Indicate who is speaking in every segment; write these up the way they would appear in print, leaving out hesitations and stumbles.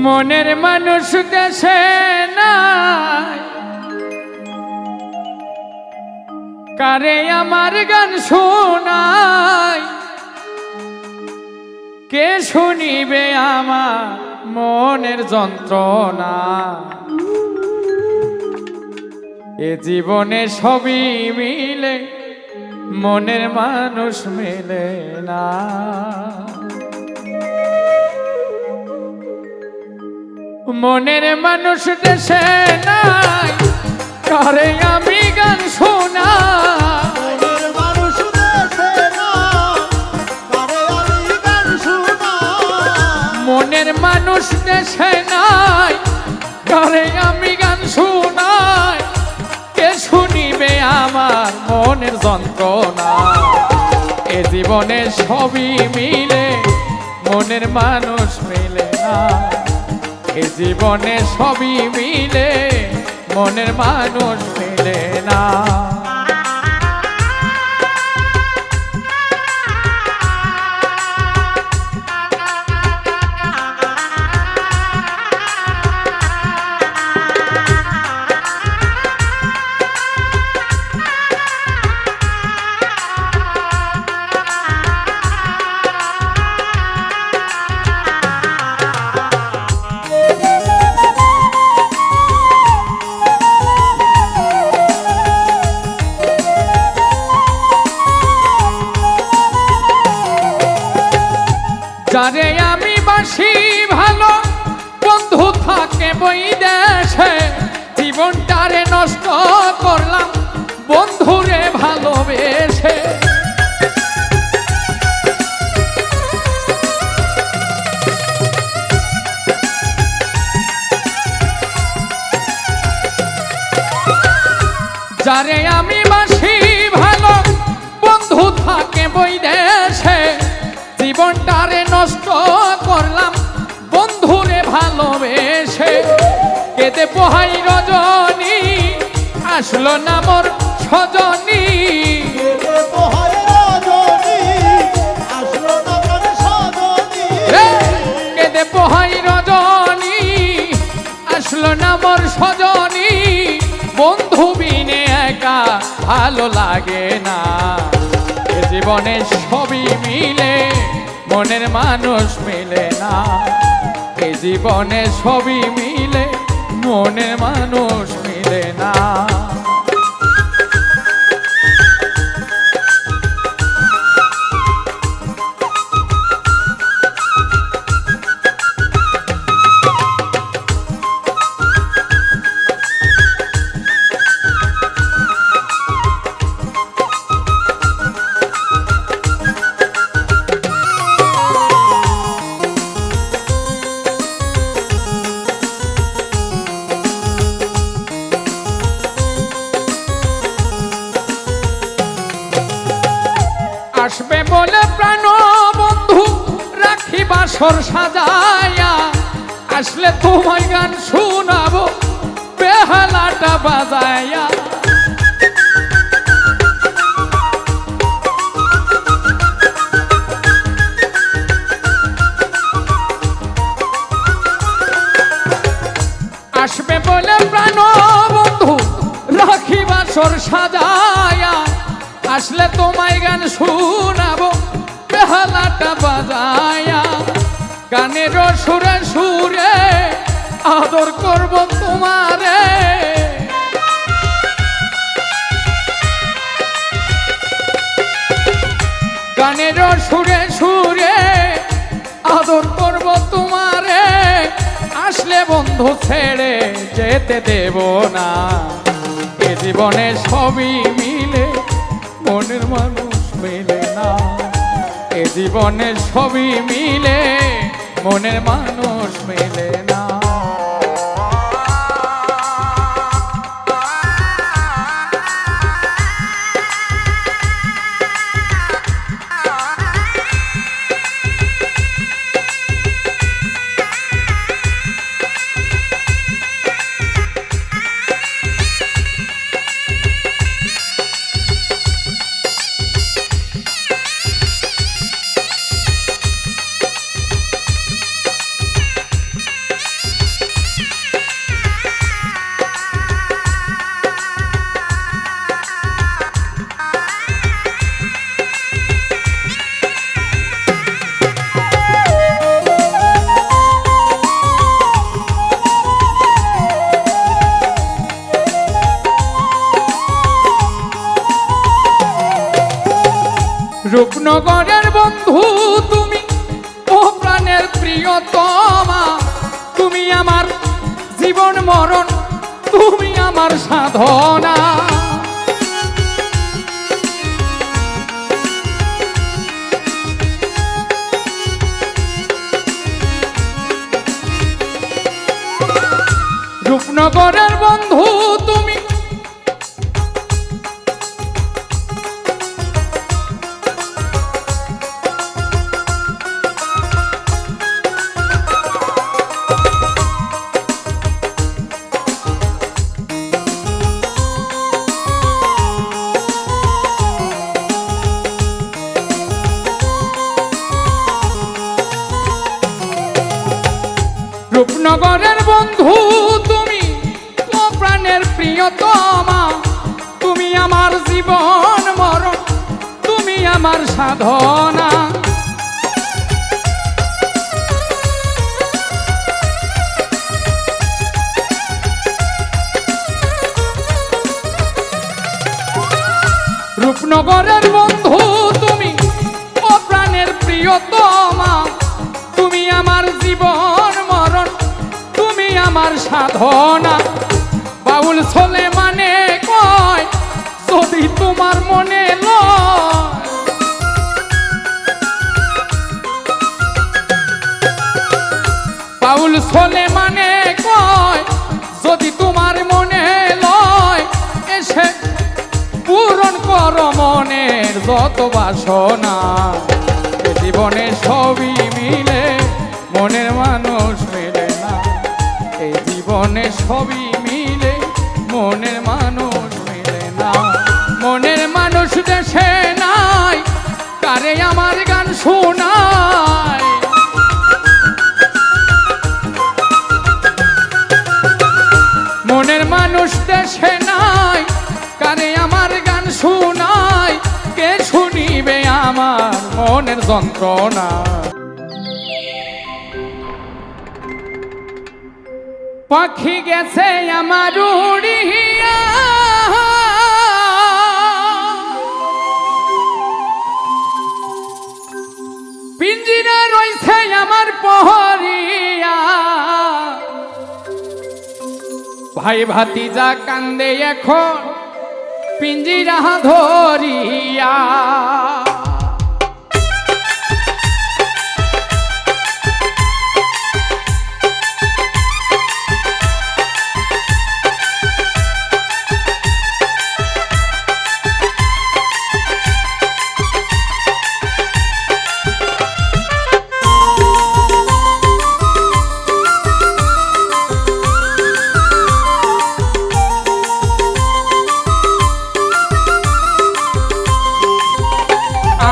Speaker 1: মনের মানুষ দেশে নাই, কারে আমার গান শোনাই, কে শুনিবে আমার মনের যন্ত্রণা। এ জীবনে সবই মিলে, মনের মানুষ মেলে না। মনের মানুষ দেশে নাই, কারে আমি গান শোনাই। মনের মানুষ দেশে নাই, কারে আমি গান শোনাই, কে শুনিবে আমার মনের যন্ত্রণা। এ জীবনে সবই মিলে, মনের মানুষ মিলে না। এ জীবনে সবই মিলে, মনের মানুষ মিলে না। যারে আমি বাসি ভালো, বন্ধু থাকে বৈদেশে, জীবনটারে নষ্ট করলাম বন্ধুরে ভালোবেসে। যারে আমি বাসি ভালো, বন্ধু থাকে বৈদেশে, জীবনটারে নষ্ট করলাম বন্ধুরে ভালোবেসে। কেঁদে পোহাই রজনী, আসলো না মোর সজনী। কেঁদে পোহাই রজনী, আসলো না মোর সজনী। বন্ধু বিনে একা ভালো লাগে না। এ জীবনে সবই মিলে, মনের মানুষ মিলে না। এ জীবনে সবই মিলে, মনের মানুষ মিলে না। আসবে বলে প্রাণ বন্ধু রাখি বাসর সাজায়া, আসলে তোমায় গান শোনাবো বেহালাটা বাজায়া। আসবে বলে প্রাণ বন্ধু রাখি বাসর সাজায়া, আসলে তোমায় গান শোনাবো বেহালাটা বাজায়া। গানের সুরে সুরে আদর করব তোমারে, গানের সুরে সুরে আদর করব তোমারে। আসলে বন্ধু ছেড়ে যেতে দেব না। এ জীবনে সবই মিলে, মনের মানুষ মিলে না। এ জীবনে সবই মিলে, মনের মানুষ মিলে না। রূপনগরের বন্ধু তুমি, ও প্রাণের প্রিয়তমা, তুমি আমার জীবন মরণ, তুমি আমার সাধনা। রূপনগরের বন্ধু তুমি, রূপনগরের বন্ধু তুমি, ও প্রাণের প্রিয়তমা, তুমি আমার জীবন মরণ, তুমি আমার সাধনা। রূপনগরের বন্ধু তুমি, ও প্রাণের প্রিয়তমা, তুমি আমার জীবন মরণ, তুমি আমার সাধনা। বাউল ছোলে মানে কয় যদি তোমার মনে লয়, বাউল ছোলে মানে কয় যদি তোমার মনে লয়, এসে পূরণ কর মনের যত বাসনা। জীবনে সবই মিলে মনের মানুষ মেলে না, এই জীবনে সবই মিলে মনের মানুষ মেলে না। মনের মানুষ দেশে নাই, কারে আমার গান শোনায়, মনের মানুষ দেশে নাই, কারে আমার গান শোনায়, কে শুনিবে আমার মনের যন্ত্রণা। পাখি গেছে আমার উড়িয়া, পিঞ্জিরা রইছে আমার পহরিয়া, ভাই ভাতিজা কান্দে এখন পিঞ্জিরা ধরিয়া।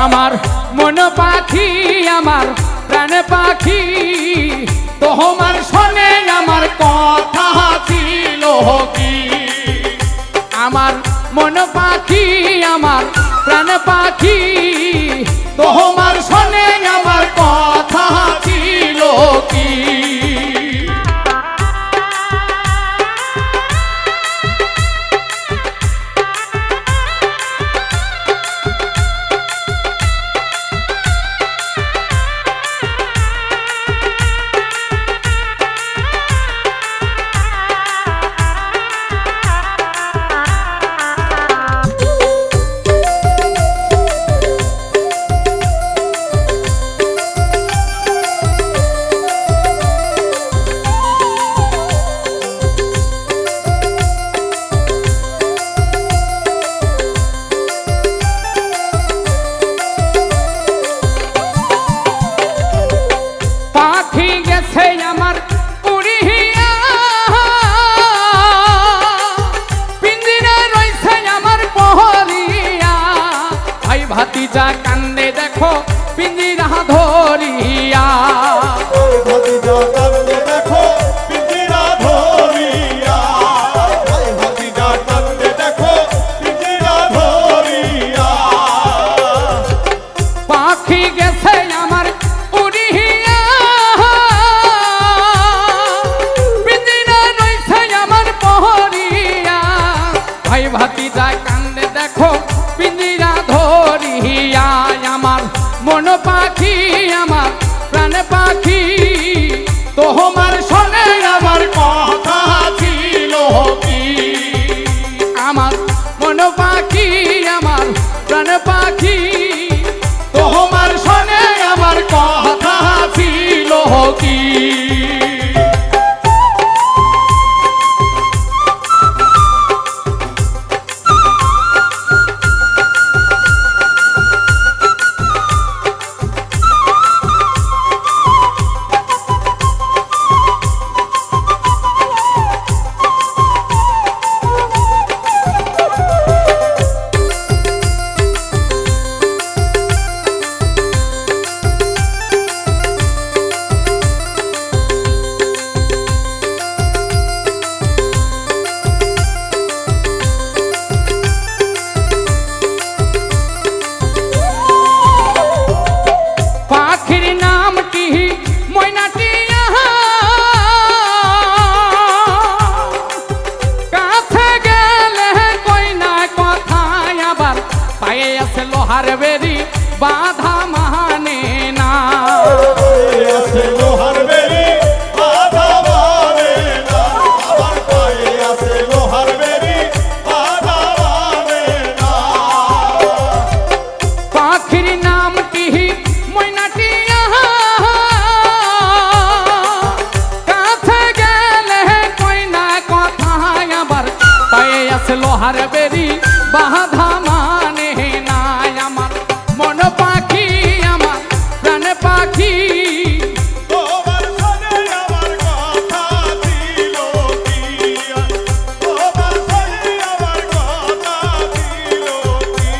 Speaker 1: আমার মন পাখি, আমার প্রাণ পাখি, তোমার শোনে আমার কথা ছিল কি। আমার মন পাখি, আমার প্রাণ পাখি, তোমার শোনে আমার কথা ছিল কি। ভাতিজা কান্দে দেখো পিঞ্জিরা ধরিয়া,
Speaker 2: ভাতিজা কান্দে দেখো পিঞ্জিরা ধরিয়া, ভাতিজা কান্দে দেখো পিঞ্জিরা ধরিয়া।
Speaker 1: পাখি গেছে আমার উড়িয়া, পিঞ্জিরা রইছে আমার পহরিয়া, ভাই ভাতিজা কান্দে দেখো পিঞ্জিরা ধরিয়া। আমার মন পাখি আমার প্রাণ পাখি তোমার শোনে আমার কথা ছিল কি লোহার বেরি বাধা মানে না
Speaker 2: আছে লোহার বেরি বাধা মানে না আমার পায়ে আছে লোহার বেরি বাধা মানে না
Speaker 1: পাখির নামটি ময়নাটি কাছে গেলে কই না কথা আবার পায়ে আছে লোহার বেরি বাধা মানে না আমার মন পাখি আমার প্রাণ পাখি
Speaker 2: তোমার শোনে আমার কথা ছিল কি তোমার শোনে আমার কথা ছিল কি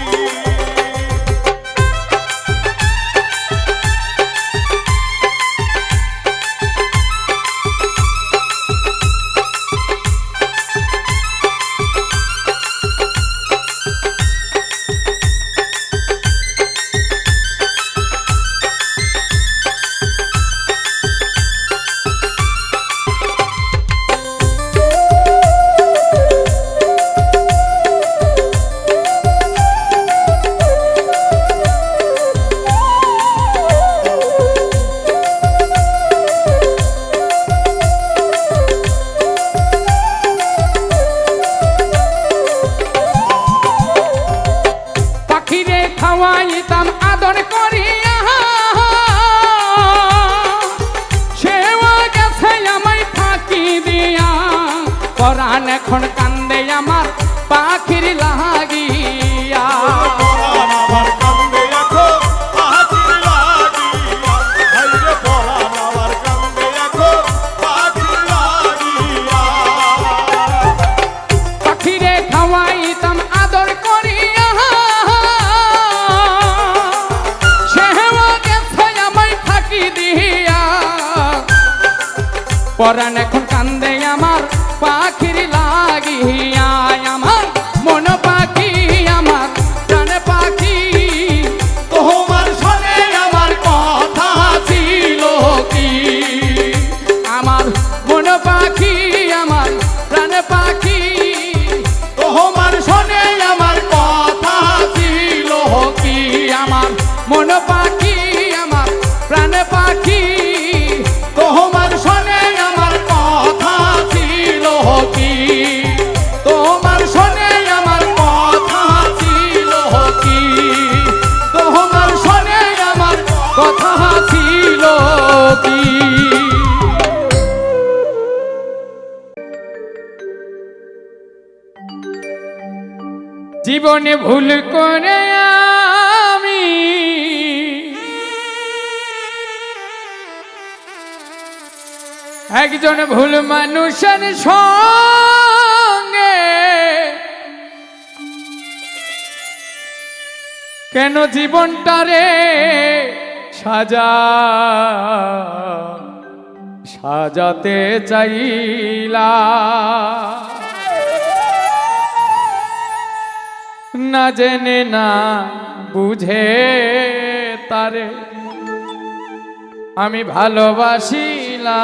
Speaker 1: খাওয়াইতাম আদর করিয়া সেও গেছে আমায় ফাঁকি দিয়া পরাণ এখন কান্দে আমার পাখির লাগিয়া
Speaker 2: পরাণ আমার কান্দে এখন পাখির লাগিয়া হায়রে পরাণ আমার কান্দে এখন পাখির লাগিয়া
Speaker 1: পাখিরে খাওয়াইতাম আদর করিয়া পরাণ এখন কান্দে আমার পাখির লাগিয়া আমার মন পাখি আমার প্রাণ পাখি তোমার শোনে আমার কথা ছিল কি আমার মন পাখি আমার প্রাণ পাখি তোমার শোনে আমার কথা ছিল কি আমার মন পাখি আমার প্রাণ পাখি তোমার শোনে আমার কথা ছিল কি তোমার শোনে আমার কথা ছিল কি তোমার শোনে আমার কথা ছিল কি জীবনে ভুল করে আমি একজন ভুল মানুষের সঙ্গে কেন জীবনটারে সাজাতে চাইলা না জেনে না বুঝে তারে আমি ভালোবাসিলাম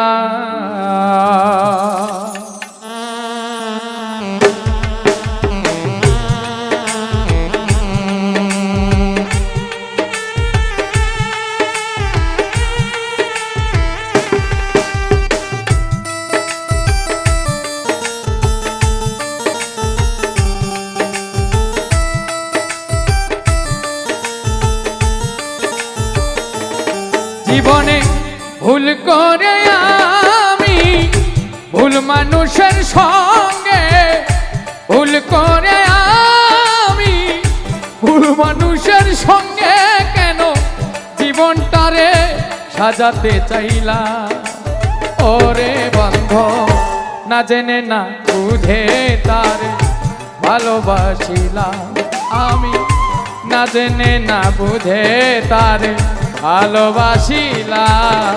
Speaker 1: জীবনে ভুল করে আমি ভুল মানুষের সঙ্গে ভুল করে আমি ভুল মানুষের সঙ্গে কেন জীবনটারে সাজাতে চাইলাম ওরে বন্ধ না জেনে না বুঝে তারে ভালোবাসিলাম আমি না জেনে না বুঝে তারে ভালোবাসিলাম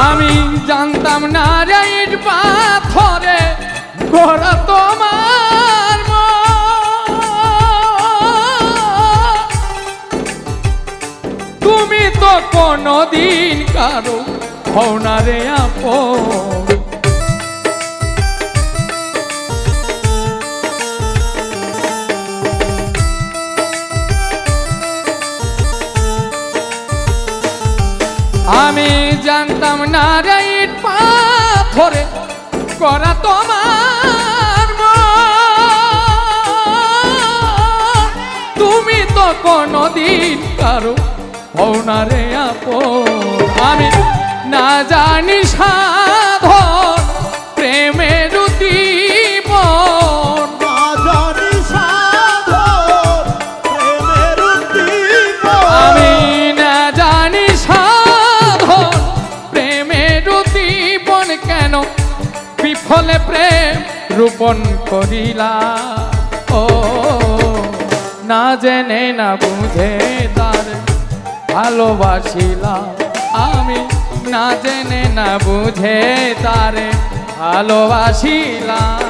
Speaker 1: আমি জানতাম না রে ইট পাথরে গড়া তোমার মন। তুমি তো কোনদিন কারো হও না রে আপন। আমি জানতাম না রে ইট পাথরে করা তোমার মন। তুমি তো কোনদিন কারো হও না রে আপন। আমি না জানি সাধন প্রেমের উদ্দীপন
Speaker 2: না জানি সাধন প্রেমের উদ্দীপন
Speaker 1: আমি না জানি সাধন প্রেমের উদ্দীপন কেন বিফলে প্রেম রূপণ করিলা ও না জেনে না বুঝে তার ভালোবাসিলাম আমি না জেনে না বুঝে তারে ভালোবাসিলাম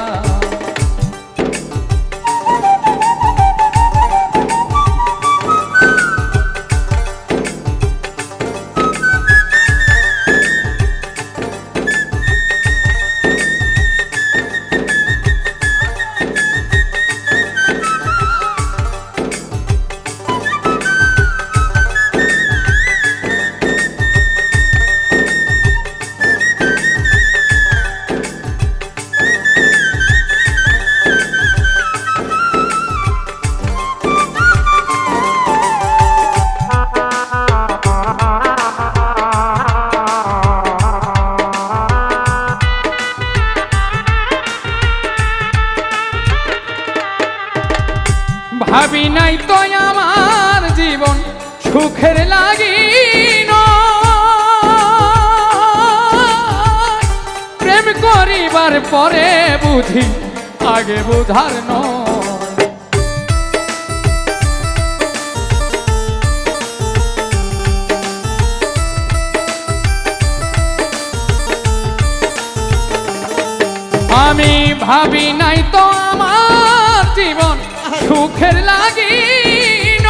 Speaker 1: ভাবি নাই তো আমার জীবন সুখের লাগিন প্রেম করিবার পরে বুঝি আগে বুঝার নয় আমি ভাবি নাই তো আমার জীবন সুখের লাগিন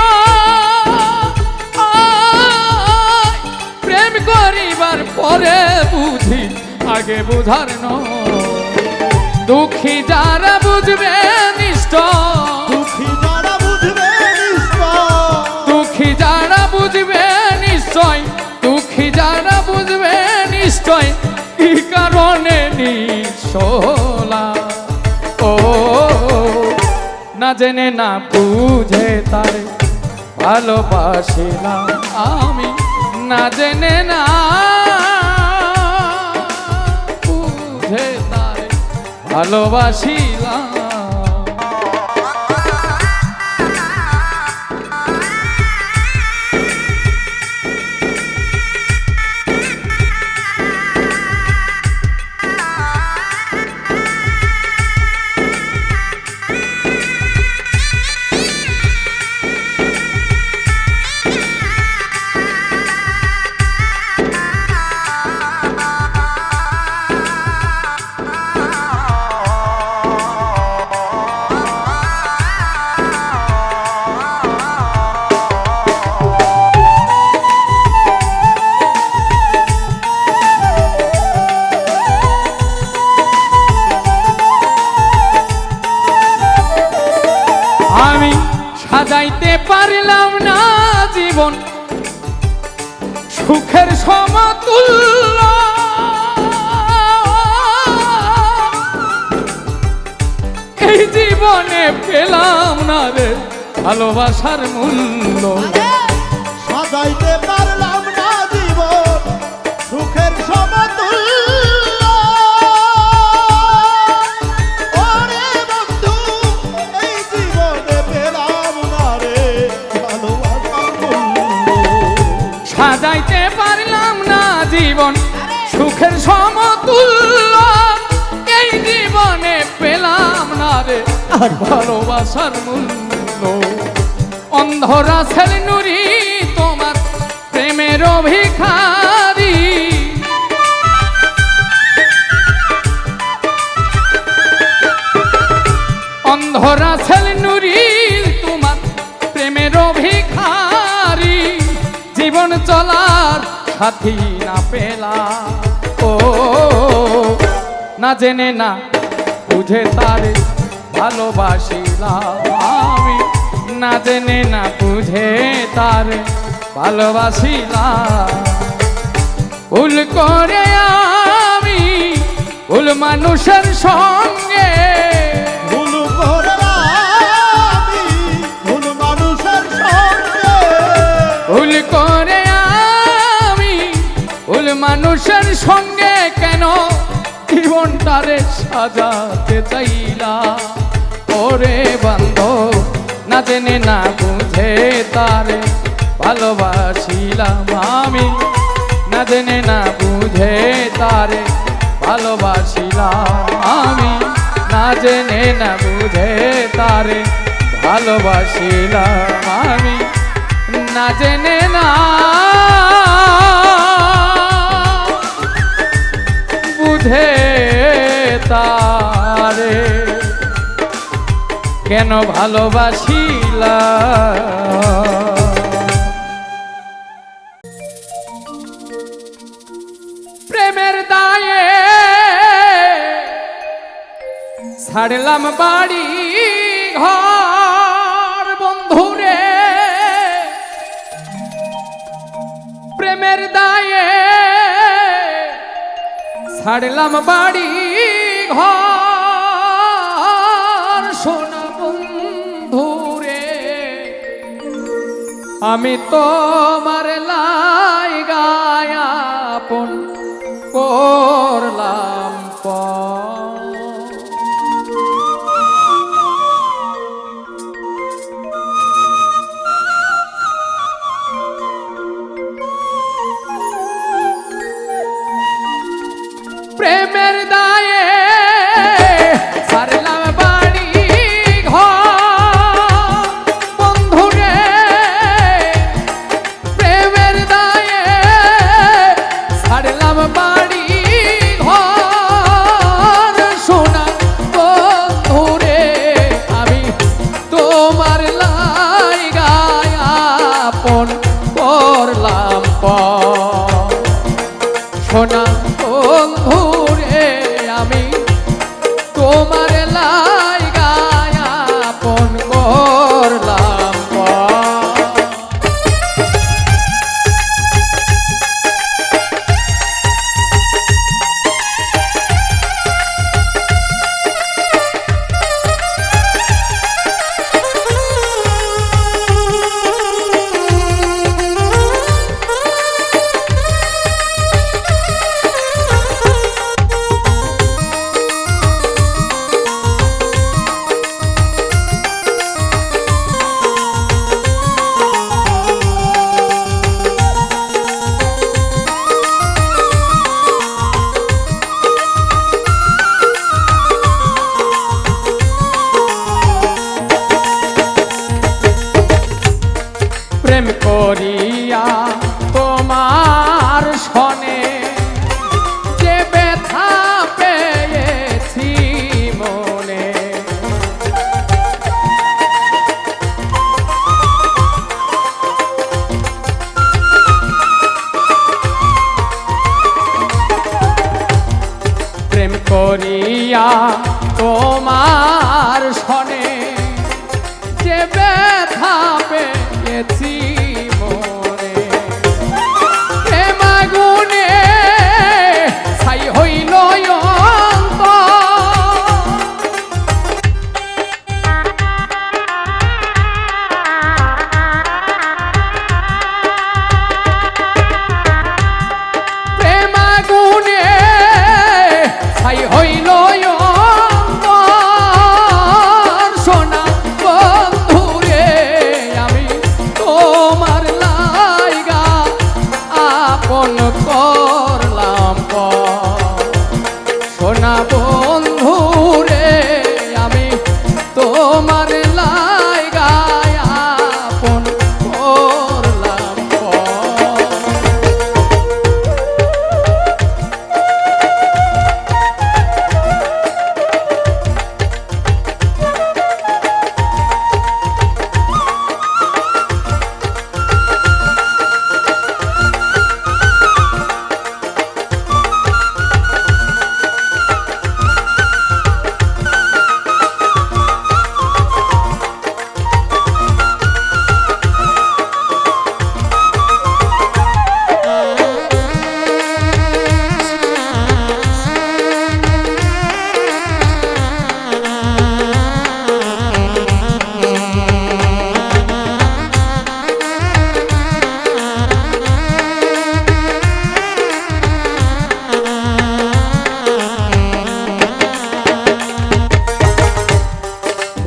Speaker 1: প্রেম করিবার পরে বুঝি আগে বুঝার নয় দুঃখী যারা বুঝবে নিশ্চয়
Speaker 2: দুঃখী যারা বুঝবে নিশ্চয়
Speaker 1: দুঃখী যারা বুঝবে নিশ্চয় দুঃখী যারা বুঝবে নিশ্চয় কি কারণে নিঃসলা ও না জেনে না বুঝে তারে ভালোবাসিলাম আমি না জেনে না বুঝে তারে ভালোবাসিলাম সুখের সমতুল্য এই জীবনে পেলাম না রে ভালোবাসার মূল্য।
Speaker 2: সাজাইতে পারলাম না জীবন সুখের সমতুল্য। ওরে বন্ধু এই জীবনে পেলাম না রে ভালোবাসার মূল্য।
Speaker 1: সাজাইতে পারলাম না জীবন সুখের সমতুল্য এই জীবনে পেলাম না রে আর ভালোবাসার মূল্য। অন্ধরা ছেলে নুরি তোমার প্রেমের ভিখারি, অন্ধরা ছেলে নুরি তোমার প্রেমের ভিখারি, জীবন চলার সাথী না পেলা ও না জেনে না বুঝে তারে ভালোবাসিলাম আমি, না জেনে না বুঝে তারে ভালোবাসিলাম। ভুল করে আমি ভুল মানুষের সঙ্গে,
Speaker 2: ভুল করে আমি ভুল মানুষের সঙ্গে,
Speaker 1: ভুল করে আমি ভুল মানুষের সঙ্গে কেন জীবনটারে সাজাতে চাইলা ওরে বান্ধব না জেনে না বুঝে তারে ভালোবাসিলাম আমি, না জেনে না বুঝে তারে ভালোবাসিলাম আমি, না জেনে না বুঝে তারে ভালোবাসিলাম আমি, না জেনে না বুঝে তারে কেন ভালোবাসিলা। প্রেমের দায়ে ছাড়লাম বাড়ি ঘর বন্ধুরে, প্রেমের দায়ে ছাড়লাম বাড়ি ঘর সোনা বন্ধুরে, আমি তোমার লাই গায়াপন করলাম পর। প্রেমের দায়ে ছাড়লাম বাড়ি ঘর বন্ধুরে, প্রেমের দায়ে ছাড়লাম বাড়ি ঘর সোনা বন্ধুরে, আমি তোমার লাই গায়াপন করলাম পর। সোনা বন্ধুরে আমি তোমার লাই গায়াপন করলাম পর। প্রেম করিয়া তোমার সনে যে ব্যথা পেয়েছি মনে, প্রেম করিয়া তোমার সনে যে ব্যথা পেয়েছি মনে, করলাম সোনা বন্ধু রে আমি তোমার লাইগায় আপন করলাম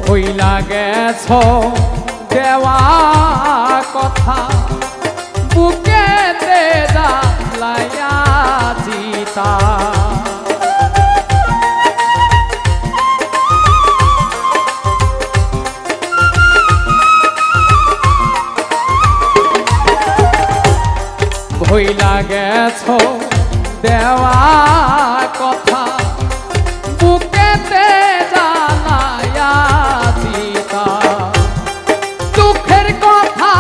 Speaker 1: ভুইলা গেছ দেওয়া কথা বুকেতে জ্বালাইয়া চিতা ভুইলা গেছ দেওয়া কথা বুকেতে জ্বালাইয়া চিতা দুঃখের কথা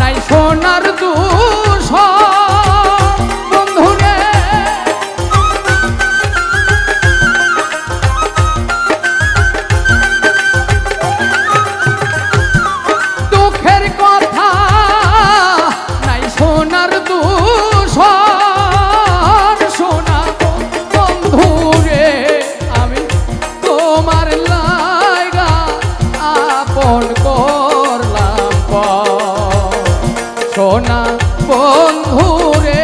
Speaker 1: নাই সোনার দুষ বন্ধুরে দুঃখের কথা নাই সোনার দুষ সোনা বন্ধুরে আমি তোমার লাইগা আপন করলাম সোনা বন্ধুরে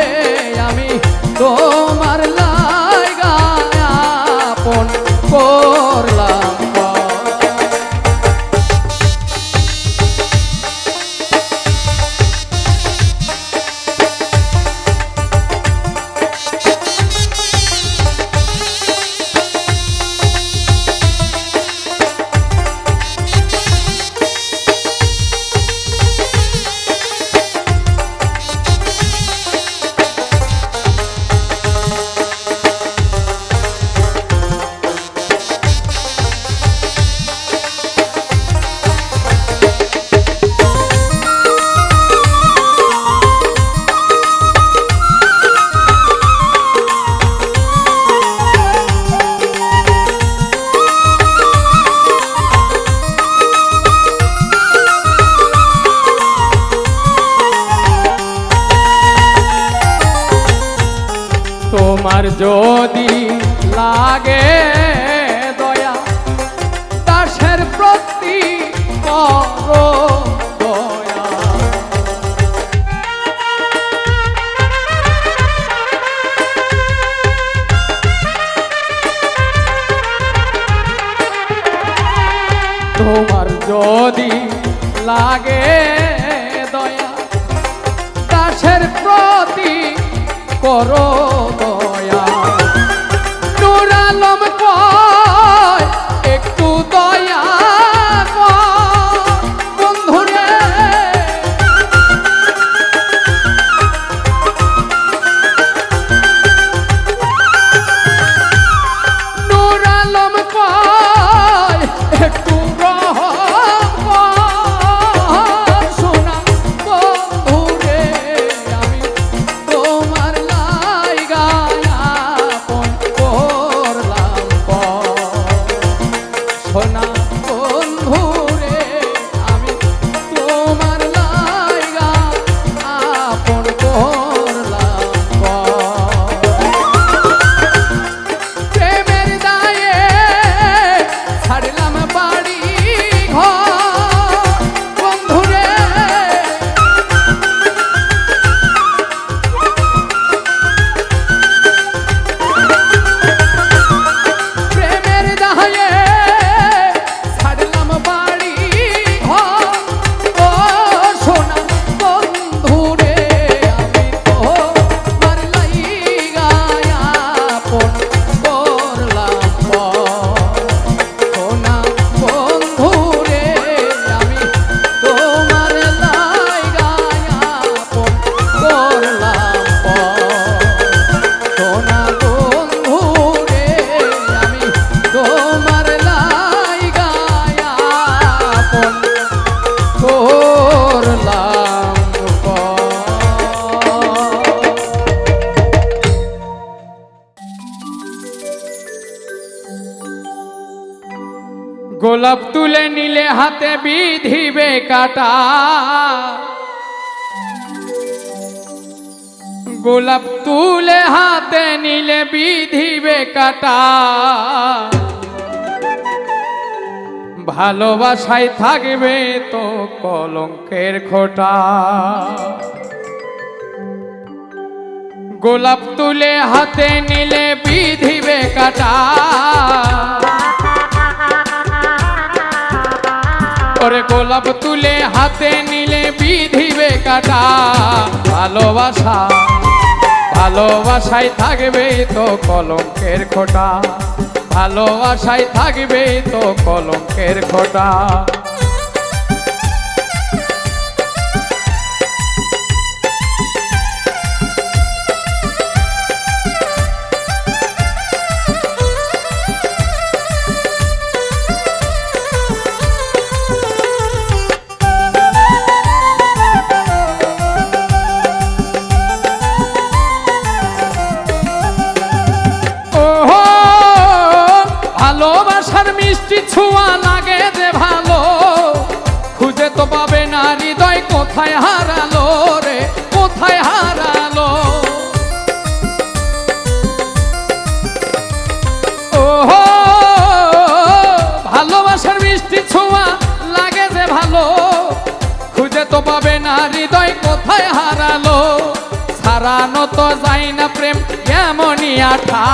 Speaker 1: আমি তোমার লাইগা আপন করলাম তোমার যদি লাগে দয়া দাসের প্রতি করো দয়া তোমার যদি লাগে দয়া দাসের প্রতি করো দয়া নূর আলম কয় একটু দয়া বন্ধুরে নূর আলম কয় একটু সোনা বন্ধুরে আমি তোমার লাইগা গোলাপ তুলে নিলে হাতে বিধিবে কাটা, গোলাপ তুলে হাতে নিলে বিধিবে কাটা, ভালোবাসায় থাকবে তো কলঙ্কের খোঁটা। গোলাপ তুলে হাতে নিলে বিধিবে কাটা, ওরে গোলাপ তুলে হাতে নিলে বিধিবে কাটা, ভালোবাসা ভালোবাসায় থাকবে তো কলঙ্কের খোঁটা, ভালোবাসায় থাকবে তো কলঙ্কের খোঁটা। ভালোবাসার মিষ্টি ছোঁয়া লাগে যে ভালো, খুঁজে তো পাবে না হৃদয় কোথায় হারালো রে, কোথায় হারালো। ও ভালোবাসার মিষ্টি ছোঁয়া লাগে যে ভালো, খুঁজে তো পাবে না হৃদয় কোথায় হারালো। সারানো তো যায় না প্রেম এমনই আঠা,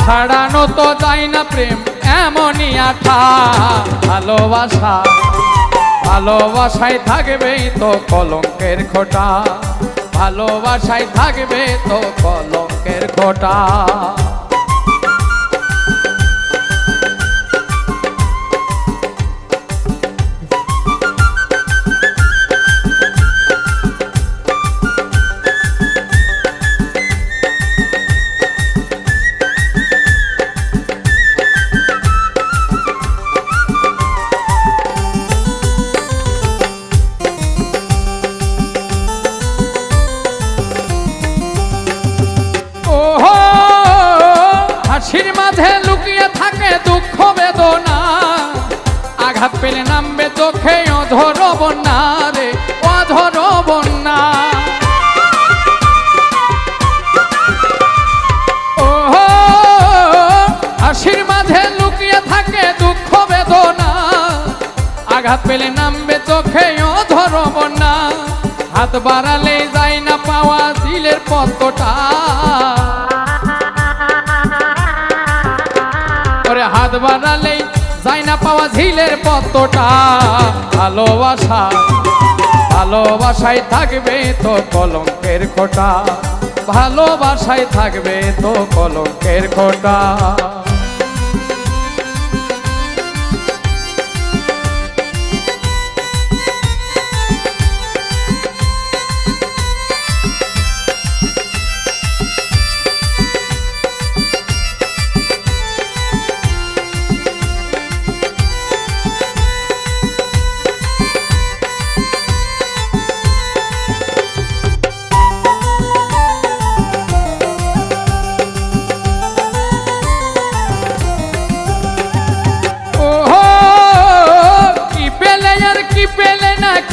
Speaker 1: ছাড়ানো তো যায় না প্রেম এমনই আঠা। ভালোবাসা ভালোবাসায় থাকবে তো কলঙ্কের খোঁটা, ভালোবাসায় থাকবে তো কলঙ্কের খোঁটা। হাসির মাঝে লুকিয়ে থাকে দুঃখ বেদনা, আঘাত পেলে নামবে চোখে অধর বন্যা রে, অধর বন্যা। ও হাসির মাঝে লুকিয়ে থাকে দুঃখ বেদনা, আঘাত পেলে নামবে চোখে অধর বন্যা। হাত বাড়ালে যায় না পাওয়া দিলের পদ্মটা, হাত বাড়ালেই যায় না পাওয়া ঝিলের পদ্মটা। ভালোবাসা ভালোবাসায় থাকবে তো কলঙ্কের খোঁটা, ভালোবাসায় থাকবে তো কলঙ্কের খোঁটা।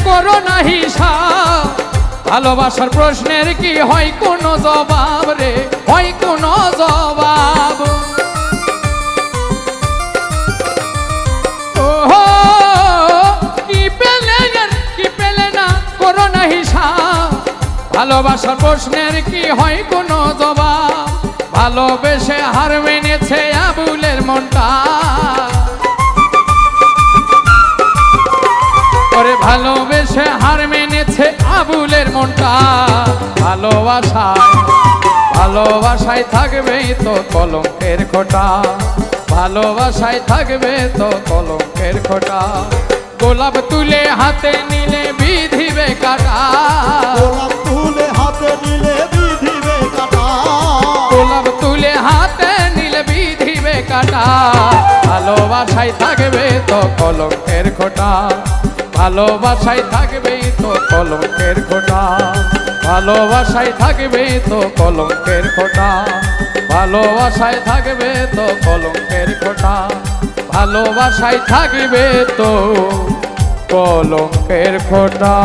Speaker 1: করো না হিসাব, ভালোবাসার প্রশ্নের কি হয় কোনো জবাব রে, হয় কোনো জবাব। ও কি পেলে না করো না হিসাব, ভালোবাসার প্রশ্নের কি হয় কোনো জবাব। ভালোবেসে হার মেনেছে আবুলের মনটা, ওরে ভালোবেসে হার মেনেছে আবুলের মনটা। ভালোবাসায় থাকবে তো কলঙ্কের খোঁটা, ভালোবাসায় থাকবে তো কলঙ্কের খোঁটা। গোলাপ তুলে হাতে নিলে বিধিবে কাটা,
Speaker 2: গোলাপ তুলে হাতে নিলে বিধিবে কাটা,
Speaker 1: গোলাপ তুলে হাতে নিলে বিধিবে কাটা। ভালোবাসায় থাকবে তো কলঙ্কের খোঁটা, ভালোবাসায় থাকবে তো কলঙ্কের খোঁটা। ভালোবাসায় থাকবে তো কলঙ্কের খোঁটা, ভালোবাসায় থাকবে তো কলঙ্কের খোঁটা, ভালোবাসায় থাকবে তো কলঙ্কের খোঁটা।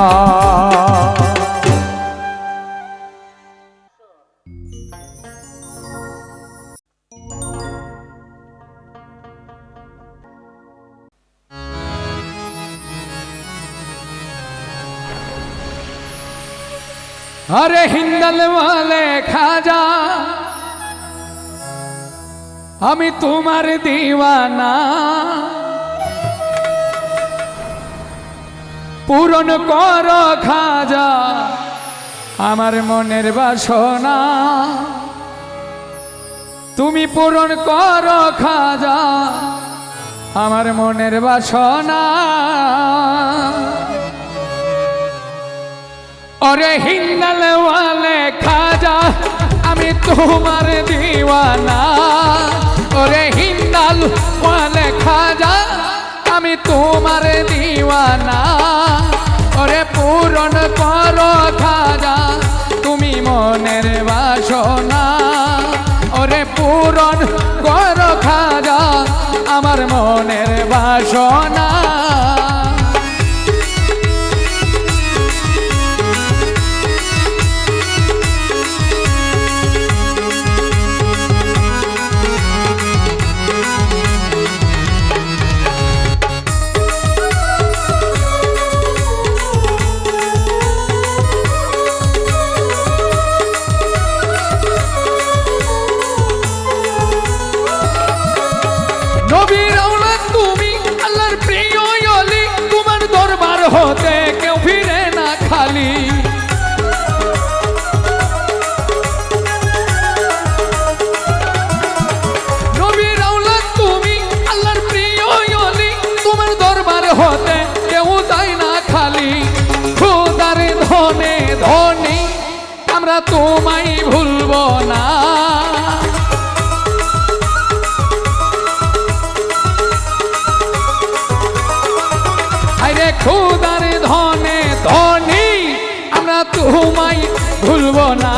Speaker 1: अरे हिंदल वाले खाजा আমি তোমার দিওয়ানা, পূরণ কর খাজা আমার মনের বাসনা, তুমি পূরণ কর খাজা আমার মনের বাসনা। अरे हिंदल वाले खाजा আমি তোমার দিওয়ানা, ওরে হিন্দাল ওয়ালে খাজা আমি তোমার দিওয়ানা, ওরে পূরণ করো খাজা তুমি মনের বাসনা, ওরে পূরণ করো খাজা আমার মনের বাসনা। নবীর আওলাদ তুমি আল্লাহর প্রিয় ওলি, তোমার দরবার হতে কেউ ফিরে না খালি। নবীর আওলাদ তুমি আল্লাহর প্রিয় ওলি, তোমার দরবার হতে কেউ যায় না খালি। খোদার ধনে ধনী আমরা তোমায় ভুলবো না, খোদার ধনে ধনী আমরা তোমায় ভুলব না,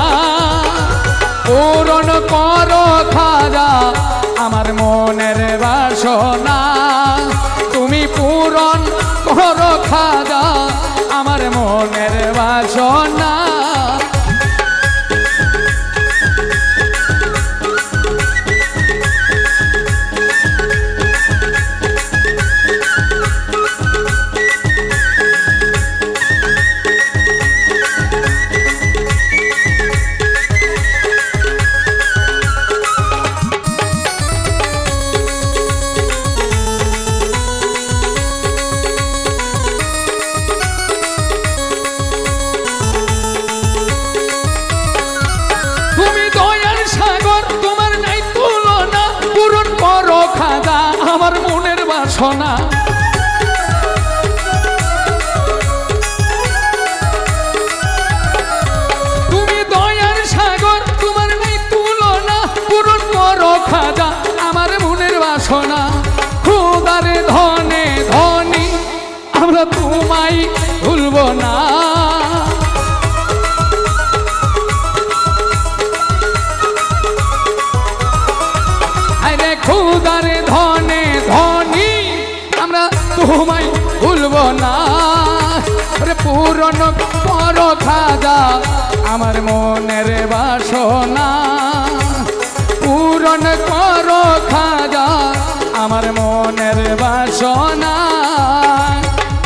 Speaker 1: পূরণ করো খাজা আমার মনের বাসনা, তুমি পূরণ করো খাজা আমার মনের বাসনা। আমার মনের বাসনা, তুমি দয়ার সাগর তোমার নাই তুলনা, পূরণ করো খাজা আমার মনের বাসনা। খোদার ধনে ধনী আমরা তোমায় ভুলব না, খোদার ধনে ধনী আমরা তোমায় ভুলব না, পূরণ করো খাজা আমার মনের বাসনা, পূরণ করো খাজা আমার মনের বাসনা।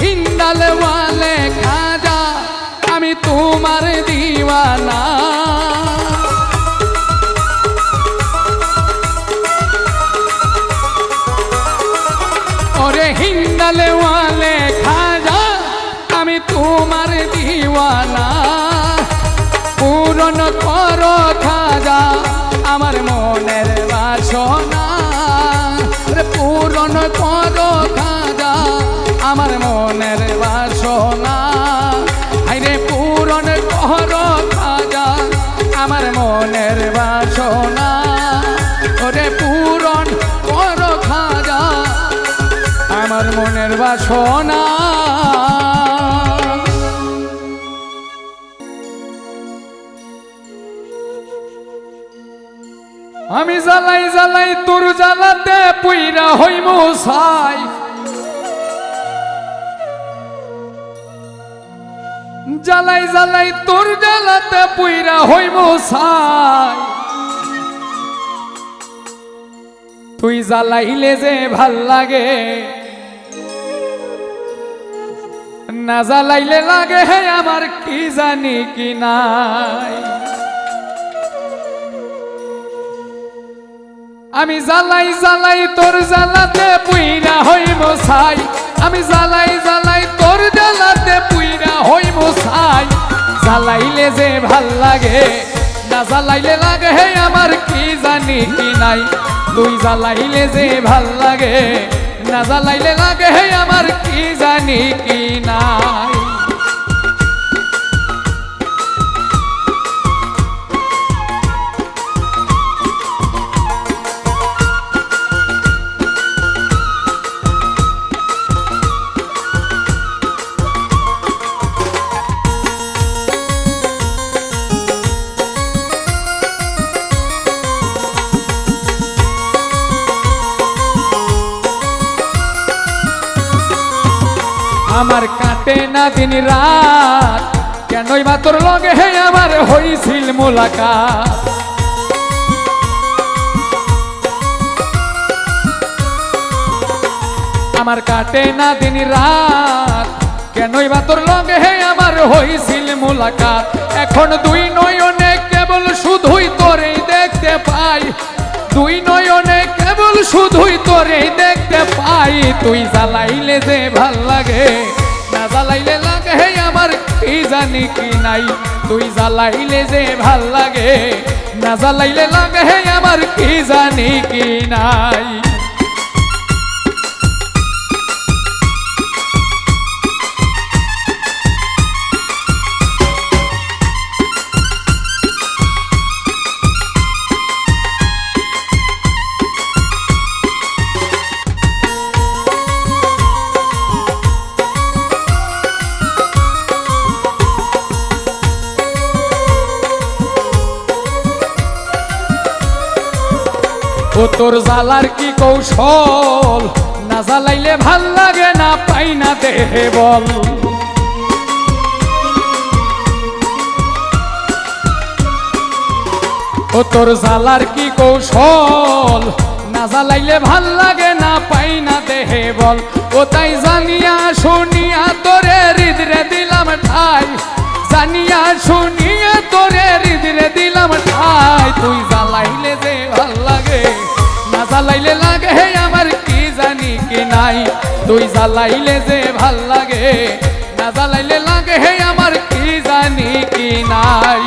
Speaker 1: হিন্দাল ওয়ালে খাজা আমি তোমার দিওয়ানা, हिंदल वाले खाजा আমি তোমার দিওয়ানা, পূরণ করো খাজা আমার মনের বাসনা, পূরণ করো খাজা আমার মনের বাসনা, আরে পূরণ করো খাজা আমার মনের বাসনা, ওরে পূরণ করো খাজা আমার মনের বাসনা। আমি জ্বালাই জ্বালাই তোর জ্বালাতে পুইরা হইমু ছাই জ্বালাই জ্বালাই তোর জ্বালাতে পুইরা হইমু ছাই তুই জ্বালাইলে যে ভাল লাগে না জ্বালাইলে লাগে হে আমার কি জানি কি নাই আমি জ্বালাই জ্বালাই তোর জ্বালাতে পুইরা হইমু ছাই আমি জ্বালাই জ্বালাই তোর জ্বালাতে পুইরা হইমু ছাই জ্বালাইলে যে ভাল লাগে না জ্বালাইলে লাগে হে আমার কি জানি কি নাই তুই জ্বালাইলে যে ভাল লাগে না জ্বালাইলে লাগে হে আমার কি জানি কি নাই আমার কাটে না দিন রাত কেনই বা তোর লগে হে আমার হইছিল মোলাকাত আমার কাটে না দিন রাত কেনই বা তোর লগে হে আমার হইছিল মোলাকাত এখন দুই নয়নে কেবল শুধুই তোরেই দেখতে পাই দুই নয়নে কেবল শুধুই তোরেই দেখতে পাই তুই জ্বালাইলে যে ভাল লাগে না জ্বালাইলে লাগে হে আমার কি জানি কি নাই তুই জ্বালাইলে যে ভাল লাগে না জ্বালাইলে লাগে হে আমার কি জানি কি নাই ও তোর জ্বালার কি কৌশল না জ্বালাইলে ভাল লাগে না পাই না দেহে বল ও তোর জ্বালার কি কৌশল না জ্বালাইলে ভাল লাগে না পাই না দেহে বল ও তাই জানিয়া শুনিয়া তোরে হৃদরে দিলাম ঠাই জানিয়া শুনিয়া তোরে হৃদরে দিলাম ঠাই তুই জ্বালাইলে যে ভাল লাগে না জ্বালাইলে লাগে হে আমার কি জানি কি নাই তুই জ্বালাইলে যে ভাল লাগে না জ্বালাইলে লাগে হে আমার কি জানি কি নাই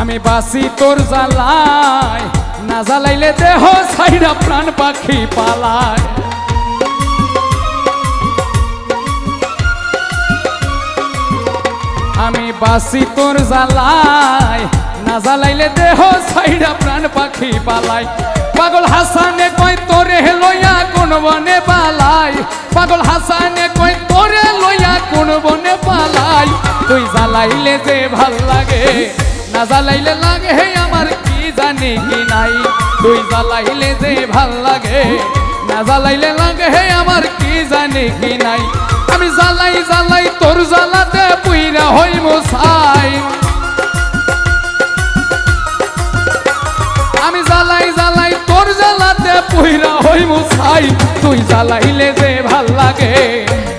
Speaker 1: আমি বাসি তোর জ্বালায় না জ্বালাইলে দেহ ছাইরা প্রাণ পাখি পালায় আমি বাসি তোর জ্বালায় না জ্বালাইলে দেহ ছাইরা প্রাণ পাখি পালায় পাগল হাসানে কয় তোরে লইয়া কোন বনে পালাই পাগল হাসানে কয় তোরে লইয়া কোন বনে পালাই তুই জ্বালাইলে যে ভাল লাগে না জ্বালাইলে লাগে হে আমার কি জানি কি নাই তুই জ্বালাইলে যে ভাল লাগে না জ্বালাইলে লাগে হে আমার কি জানি কি নাই আমি জ্বালাই জ্বালাই তোর জ্বালাতে পুইরা হইমু ছাই আমি জ্বালাই জ্বালাই তোর জ্বালাতে পুইরা হইমু ছাই তুই জ্বালাইলে যে ভাল লাগে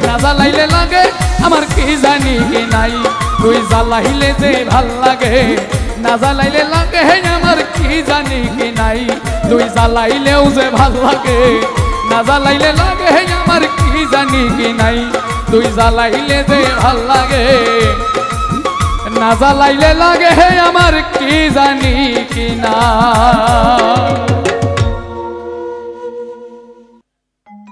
Speaker 1: না জ্বালাইলে লাগে আমার কি জানি কি নাই তুই জ্বালাইলে যে ভাল লাগে না জ্বালাইলে লাগে হে আমার কি জানি কি নাই তুই জ্বালাইলেও যে ভাল লাগে না জ্বালাইলে লাগে হে আমার কি জানি কি নাই তুই জ্বালাইলে যে ভাল লাগে না জ্বালাইলে লাগে হে আমার কি জানি কি না